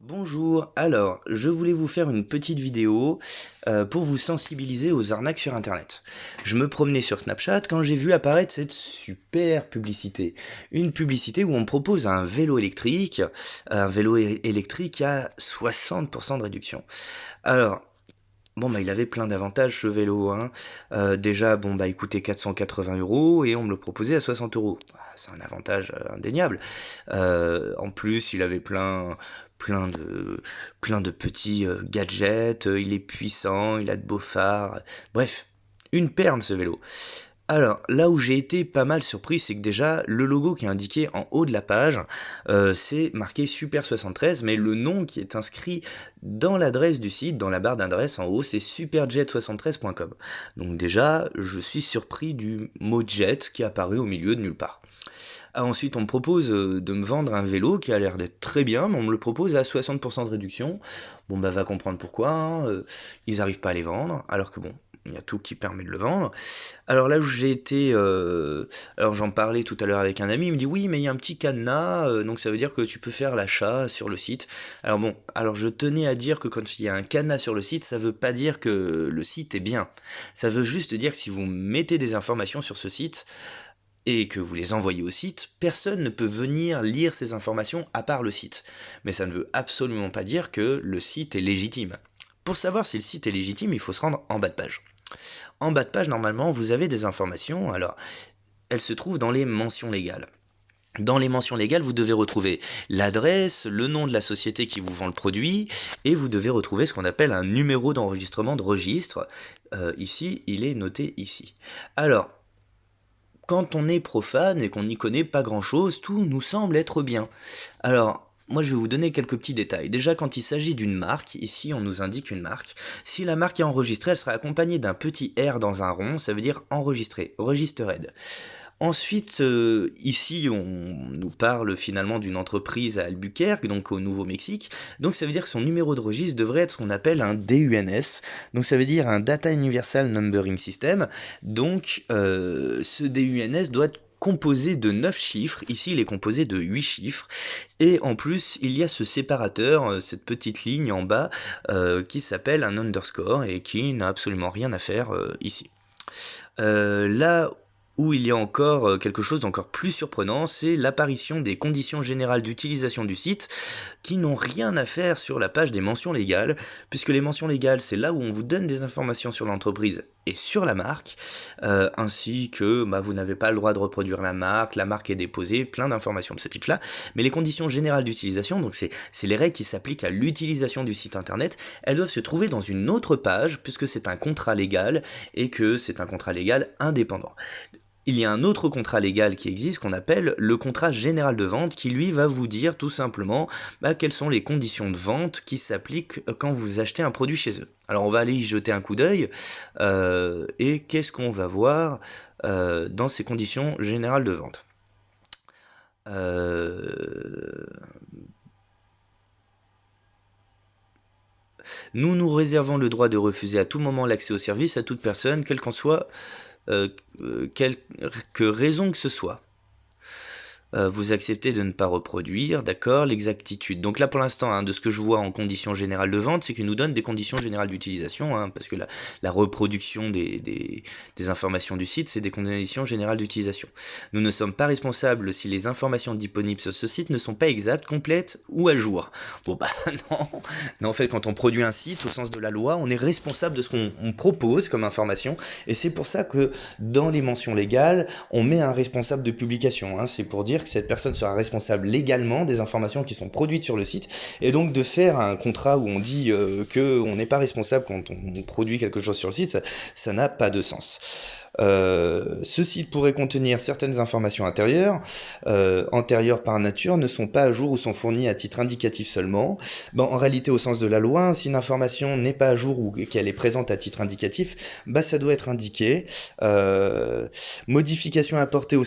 Bonjour, alors je voulais vous faire une petite vidéo pour vous sensibiliser aux arnaques sur internet. Je me promenais sur Snapchat quand j'ai vu apparaître cette super publicité. Une publicité où on me propose un vélo électrique à 60% de réduction. Alors, bon bah il avait plein d'avantages ce vélo, hein. Déjà bon bah il coûtait 480 € et on me le proposait à 60 €. Ah, c'est un avantage indéniable. En plus il avait plein de, plein de petits gadgets, il est puissant, il a de beaux phares, bref, une perle ce vélo. Alors, là où j'ai été pas mal surpris, c'est que déjà, le logo qui est indiqué en haut de la page, c'est marqué Super 73, mais le nom qui est inscrit dans l'adresse du site, dans la barre d'adresse en haut, c'est superjet73.com. Donc déjà, je suis surpris du mot jet qui est apparu au milieu de nulle part. Ah, ensuite, on me propose de me vendre un vélo qui a l'air d'être très bien, mais on me le propose à 60% de réduction. Bon, bah, va comprendre pourquoi, hein, ils arrivent pas à les vendre, alors que bon, il y a tout qui permet de le vendre. Alors là où j'ai été, alors j'en parlais tout à l'heure avec un ami, il me dit oui, mais il y a un petit cadenas, donc ça veut dire que tu peux faire l'achat sur le site. Alors bon, alors je tenais à dire que quand il y a un cadenas sur le site, ça veut pas dire que le site est bien. Ça veut juste dire que si vous mettez des informations sur ce site, et que vous les envoyez au site, personne ne peut venir lire ces informations à part le site. Mais ça ne veut absolument pas dire que le site est légitime. Pour savoir si le site est légitime, il faut se rendre en bas de page. En bas de page, normalement, vous avez des informations, alors elles se trouvent dans les mentions légales. Dans les mentions légales, vous devez retrouver l'adresse, le nom de la société qui vous vend le produit, et vous devez retrouver ce qu'on appelle un numéro d'enregistrement de registre. Ici, il est noté ici. Alors, quand on est profane et qu'on n'y connaît pas grand-chose, tout nous semble être bien. Alors, moi je vais vous donner quelques petits détails. Déjà, quand il s'agit d'une marque, ici on nous indique une marque. Si la marque est enregistrée, elle sera accompagnée d'un petit R dans un rond, ça veut dire enregistré, registered. Ensuite, ici, on nous parle finalement d'une entreprise à Albuquerque, donc au Nouveau-Mexique. Donc ça veut dire que son numéro de registre devrait être ce qu'on appelle un DUNS. Donc ça veut dire un Data Universal Numbering System. Donc ce DUNS doit être composé de 9 chiffres, ici il est composé de 8 chiffres, et en plus il y a ce séparateur, cette petite ligne en bas, qui s'appelle un underscore, et qui n'a absolument rien à faire ici. Là où il y a encore quelque chose d'encore plus surprenant, c'est l'apparition des conditions générales d'utilisation du site qui n'ont rien à faire sur la page des mentions légales, puisque les mentions légales, c'est là où on vous donne des informations sur l'entreprise et sur la marque, ainsi que vous n'avez pas le droit de reproduire la marque est déposée, plein d'informations de ce type-là, mais les conditions générales d'utilisation, donc c'est les règles qui s'appliquent à l'utilisation du site internet, elles doivent se trouver dans une autre page, puisque c'est un contrat légal, et que c'est un contrat légal indépendant. Il y a un autre contrat légal qui existe qu'on appelle le contrat général de vente qui lui va vous dire tout simplement quelles sont les conditions de vente qui s'appliquent quand vous achetez un produit chez eux. Alors on va aller y jeter un coup d'œil et qu'est-ce qu'on va voir dans ces conditions générales de vente. Nous nous réservons le droit de refuser à tout moment l'accès au service à toute personne, quelle qu'en soit quelque raison que ce soit. Vous acceptez de ne pas reproduire, d'accord, l'exactitude. Donc là pour l'instant, de ce que je vois en conditions générales de vente, c'est qu'il nous donne des conditions générales d'utilisation, parce que la reproduction des informations du site, c'est des conditions générales d'utilisation. Nous ne sommes pas responsables si les informations disponibles sur ce site ne sont pas exactes, complètes ou à jour. Bon non, non en fait quand on produit un site, au sens de la loi, on est responsable de ce qu'on propose comme information, et c'est pour ça que dans les mentions légales, on met un responsable de publication, c'est pour dire que cette personne sera responsable légalement des informations qui sont produites sur le site, et donc de faire un contrat où on dit qu'on n'est pas responsable quand on produit quelque chose sur le site, ça n'a pas de sens. Ce site pourrait contenir certaines informations antérieures par nature, ne sont pas à jour ou sont fournies à titre indicatif seulement. En réalité, au sens de la loi, si une information n'est pas à jour ou qu'elle est présente à titre indicatif, ça doit être indiqué. Modifications apportées au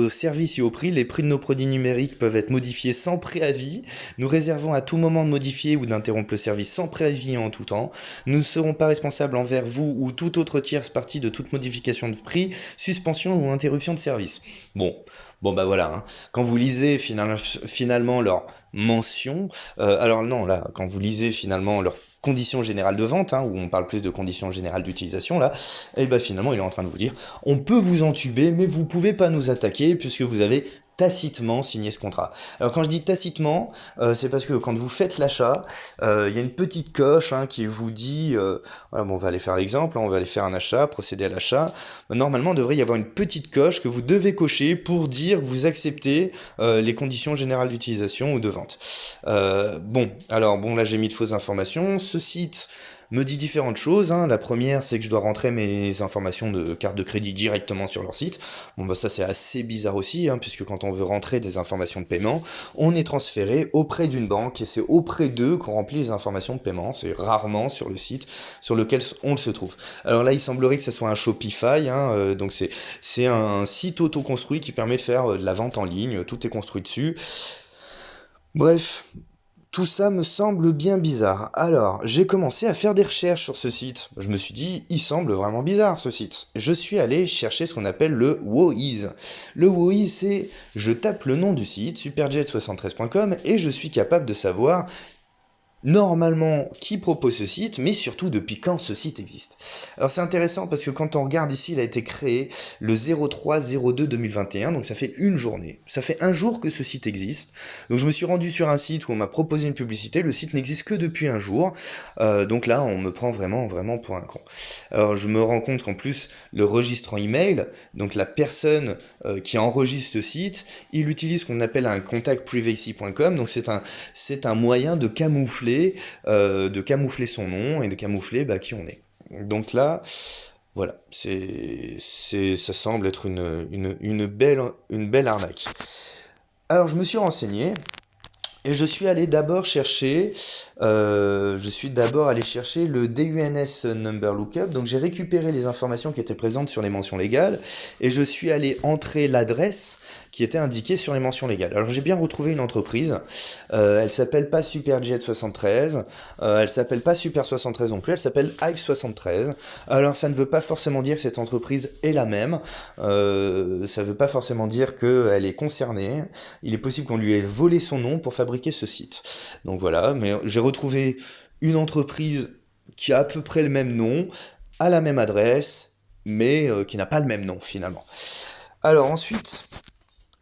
service et au prix. Les prix de nos produits numériques peuvent être modifiés sans préavis. Nous réservons à tout moment de modifier ou d'interrompre le service sans préavis en tout temps. Nous ne serons pas responsables envers vous ou toute autre tierce partie de toute modification augmentation de prix, suspension ou interruption de service. Bon bah voilà, hein. Quand vous lisez finalement leur mention, alors non, là, quand vous lisez finalement leur conditions générales de vente, hein, où on parle plus de conditions générales d'utilisation, là, et ben finalement il est en train de vous dire, on peut vous entuber, mais vous pouvez pas nous attaquer, puisque vous avez tacitement signé ce contrat. Alors quand je dis tacitement, c'est parce que quand vous faites l'achat, il y a une petite coche, hein, qui vous dit, voilà, bon, on va aller faire l'exemple, hein, on va aller faire un achat, procéder à l'achat. Normalement, il devrait y avoir une petite coche que vous devez cocher pour dire que vous acceptez les conditions générales d'utilisation ou de vente. Bon, là j'ai mis de fausses informations. Ce site me dit différentes choses, hein. La première, c'est que je dois rentrer mes informations de carte de crédit directement sur leur site. Bon bah ça c'est assez bizarre aussi, hein, puisque quand on veut rentrer des informations de paiement, on est transféré auprès d'une banque et c'est auprès d'eux qu'on remplit les informations de paiement. C'est rarement sur le site sur lequel on se trouve. Alors là, il semblerait que ce soit un Shopify, hein, donc c'est un site auto-construit qui permet de faire de la vente en ligne. Tout est construit dessus. Bref, tout ça me semble bien bizarre. Alors, j'ai commencé à faire des recherches sur ce site. Je me suis dit, il semble vraiment bizarre ce site. Je suis allé chercher ce qu'on appelle le WHOIS. Le WHOIS, c'est, je tape le nom du site, superjet73.com, et je suis capable de savoir normalement qui propose ce site, mais surtout depuis quand ce site existe. Alors c'est intéressant parce que quand on regarde ici, il a été créé le 03-02-2021, donc ça fait une journée. Ça fait un jour que ce site existe. Donc je me suis rendu sur un site où on m'a proposé une publicité, le site n'existe que depuis un jour, donc là on me prend vraiment pour un con. Alors je me rends compte qu'en plus, le registrant email, donc la personne qui enregistre ce site, il utilise ce qu'on appelle un contactprivacy.com, donc c'est un moyen de camoufler son nom et de camoufler qui on est. Donc là, voilà, ça semble être une belle arnaque. Alors je me suis renseigné et je suis d'abord allé chercher le DUNS Number Lookup. Donc j'ai récupéré les informations qui étaient présentes sur les mentions légales et je suis allé entrer l'adresse qui était indiquée sur les mentions légales. Alors j'ai bien retrouvé une entreprise, elle s'appelle pas Superjet73, elle s'appelle pas Super73 non plus, elle s'appelle Hive73. Alors ça ne veut pas forcément dire que cette entreprise est la même, ça veut pas forcément dire qu'elle est concernée, il est possible qu'on lui ait volé son nom pour fabriquer ce site. Donc voilà, mais j'ai retrouvé une entreprise qui a à peu près le même nom, à la même adresse, mais qui n'a pas le même nom finalement. Alors ensuite,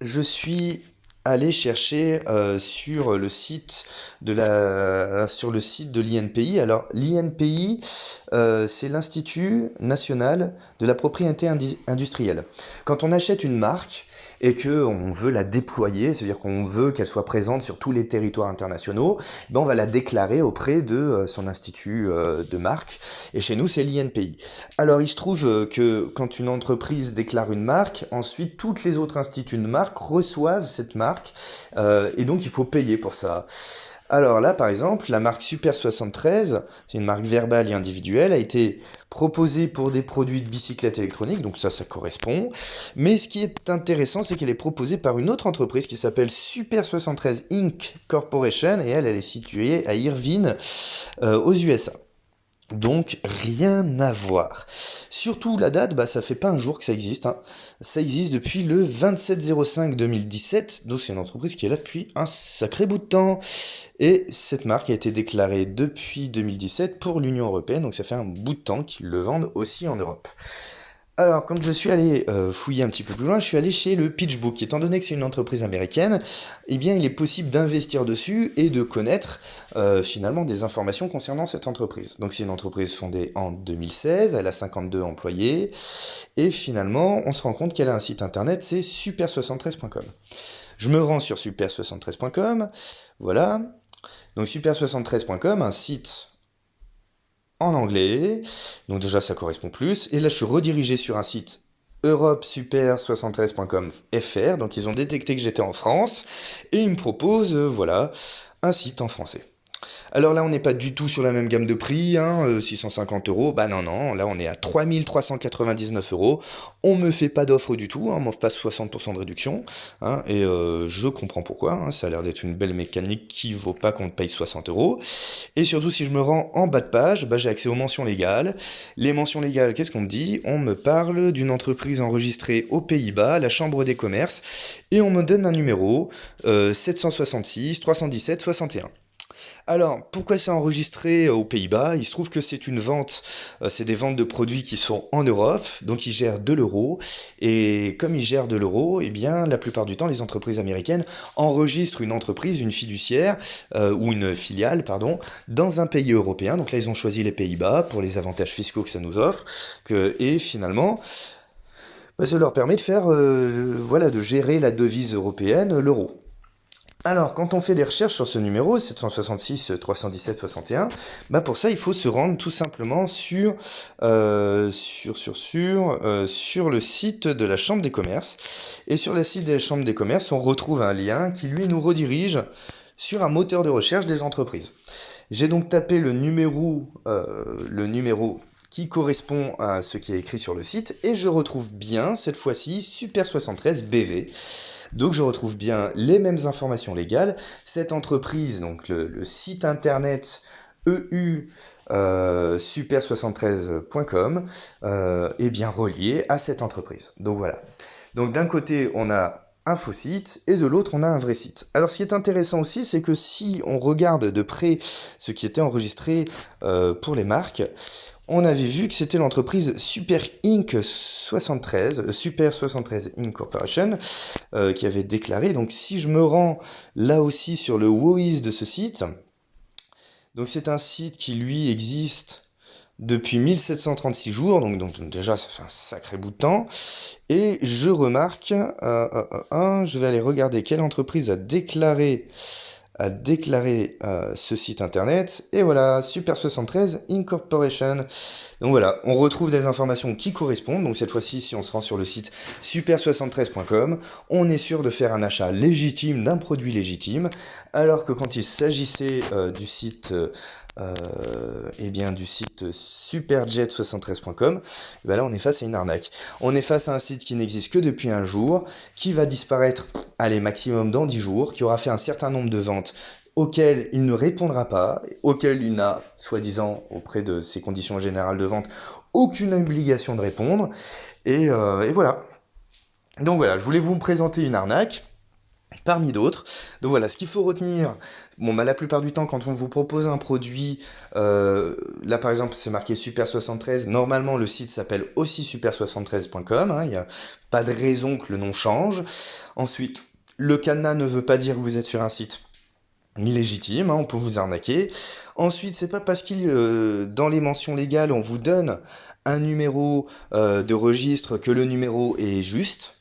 je suis allé chercher sur le site de l'INPI. Alors l'INPI, c'est l'Institut National de la Propriété Industrielle. Quand on achète une marque et qu'on veut la déployer, c'est-à-dire qu'on veut qu'elle soit présente sur tous les territoires internationaux, on va la déclarer auprès de son institut de marque, et chez nous c'est l'INPI. Alors il se trouve que quand une entreprise déclare une marque, ensuite toutes les autres instituts de marque reçoivent cette marque, et donc il faut payer pour ça. Alors là, par exemple, la marque Super73, c'est une marque verbale et individuelle, a été proposée pour des produits de bicyclette électronique, donc ça correspond. Mais ce qui est intéressant, c'est qu'elle est proposée par une autre entreprise qui s'appelle Super73 Inc. Corporation, et elle est située à Irvine, aux USA. Donc rien à voir. Surtout la date, ça fait pas un jour que ça existe, hein. Ça existe depuis le 27/05/2017, donc c'est une entreprise qui est là depuis un sacré bout de temps. Et cette marque a été déclarée depuis 2017 pour l'Union Européenne, donc ça fait un bout de temps qu'ils le vendent aussi en Europe. Alors, quand je suis allé fouiller un petit peu plus loin, je suis allé chez le PitchBook. Étant donné que c'est une entreprise américaine, eh bien, il est possible d'investir dessus et de connaître finalement des informations concernant cette entreprise. Donc, c'est une entreprise fondée en 2016, elle a 52 employés, et finalement, on se rend compte qu'elle a un site internet, c'est super73.com. Je me rends sur super73.com, voilà. Donc, super73.com, un site en anglais, donc déjà ça correspond plus, et là je suis redirigé sur un site europesuper73.com fr, donc ils ont détecté que j'étais en France, et ils me proposent, voilà, un site en français. Alors là, on n'est pas du tout sur la même gamme de prix, hein, 650 euros. Bah non, non, là on est à 3399 euros. On me fait pas d'offre du tout, hein, on m'offre pas 60% de réduction, hein, et je comprends pourquoi, hein, ça a l'air d'être une belle mécanique qui vaut pas qu'on te paye 60 euros. Et surtout, si je me rends en bas de page, bah, j'ai accès aux mentions légales. Les mentions légales, qu'est-ce qu'on me dit? On me parle d'une entreprise enregistrée aux Pays-Bas, la Chambre des commerces, et on me donne un numéro, 766 317 61. Alors, pourquoi c'est enregistré aux Pays-Bas? Il se trouve que c'est une vente, c'est des ventes de produits qui sont en Europe, donc ils gèrent de l'euro, et comme ils gèrent de l'euro, eh bien, la plupart du temps, les entreprises américaines enregistrent une entreprise, une fiduciaire, ou une filiale, pardon, dans un pays européen. Donc là, ils ont choisi les Pays-Bas pour les avantages fiscaux que ça nous offre, et finalement, bah, ça leur permet de faire, voilà, de gérer la devise européenne, l'euro. Alors, quand on fait des recherches sur ce numéro, 766 317 61, bah pour ça, il faut se rendre tout simplement sur le site de la Chambre des commerces. Et sur le site de la Chambre des commerces, on retrouve un lien qui, lui, nous redirige sur un moteur de recherche des entreprises. J'ai donc tapé le numéro qui correspond à ce qui est écrit sur le site, et je retrouve bien, cette fois-ci, Super 73 BV. Donc je retrouve bien les mêmes informations légales. Cette entreprise, donc le site internet EU super73.com est bien relié à cette entreprise. Donc voilà. Donc d'un côté, on a un faux site, et de l'autre, on a un vrai site. Alors ce qui est intéressant aussi, c'est que si on regarde de près ce qui était enregistré pour les marques, on avait vu que c'était l'entreprise Super Inc. 73, Super 73 Inc. Corporation, qui avait déclaré. Donc si je me rends là aussi sur le WOIS de ce site, donc c'est un site qui lui existe depuis 1736 jours, donc déjà ça fait un sacré bout de temps, et je remarque, je vais aller regarder quelle entreprise a déclaré ce site internet, et voilà, Super 73 Incorporation. Donc voilà, on retrouve des informations qui correspondent. Donc cette fois-ci, si on se rend sur le site super73.com, on est sûr de faire un achat légitime d'un produit légitime, alors que quand il s'agissait du site superjet73.com, ben là on est face à une arnaque. On est face à un site qui n'existe que depuis un jour, qui va disparaître, allez, maximum dans 10 jours, qui aura fait un certain nombre de ventes auxquelles il ne répondra pas, auxquelles il n'a, soi-disant, auprès de ses conditions générales de vente, aucune obligation de répondre, et voilà. Donc voilà, je voulais vous présenter une arnaque parmi d'autres. Donc voilà, ce qu'il faut retenir, bon bah la plupart du temps quand on vous propose un produit, là par exemple c'est marqué Super 73, normalement le site s'appelle aussi super73.com, hein, il n'y a pas de raison que le nom change. Ensuite, le cadenas ne veut pas dire que vous êtes sur un site légitime, hein, on peut vous arnaquer. Ensuite, c'est pas parce qu'il dans les mentions légales on vous donne un numéro de registre que le numéro est juste.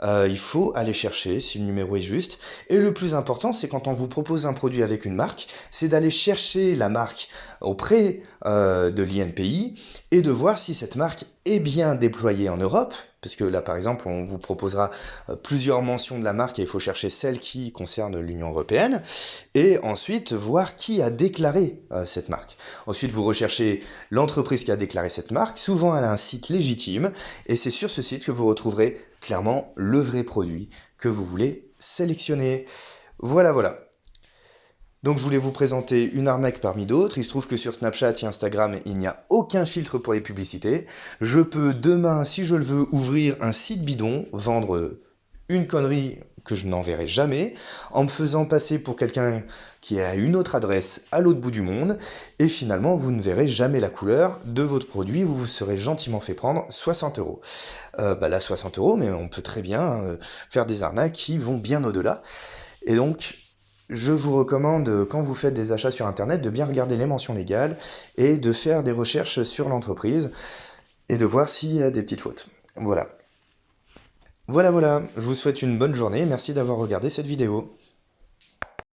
Il faut aller chercher si le numéro est juste. Et le plus important, c'est quand on vous propose un produit avec une marque, c'est d'aller chercher la marque auprès de l'INPI et de voir si cette marque est bien déployée en Europe. Parce que là, par exemple, on vous proposera plusieurs mentions de la marque et il faut chercher celle qui concerne l'Union européenne. Et ensuite, voir qui a déclaré cette marque. Ensuite, vous recherchez l'entreprise qui a déclaré cette marque. Souvent, elle a un site légitime. Et c'est sur ce site que vous retrouverez clairement le vrai produit que vous voulez sélectionner. Voilà, voilà. Donc je voulais vous présenter une arnaque parmi d'autres. Il se trouve que sur Snapchat et Instagram, il n'y a aucun filtre pour les publicités. Je peux demain, si je le veux, ouvrir un site bidon, vendre une connerie que je n'enverrai jamais, en me faisant passer pour quelqu'un qui a une autre adresse à l'autre bout du monde, et finalement vous ne verrez jamais la couleur de votre produit, vous vous serez gentiment fait prendre 60 euros. Là 60 euros, mais on peut très bien faire des arnaques qui vont bien au-delà. Et donc, je vous recommande, quand vous faites des achats sur Internet, de bien regarder les mentions légales et de faire des recherches sur l'entreprise et de voir s'il y a des petites fautes. Voilà. Voilà, je vous souhaite une bonne journée, merci d'avoir regardé cette vidéo.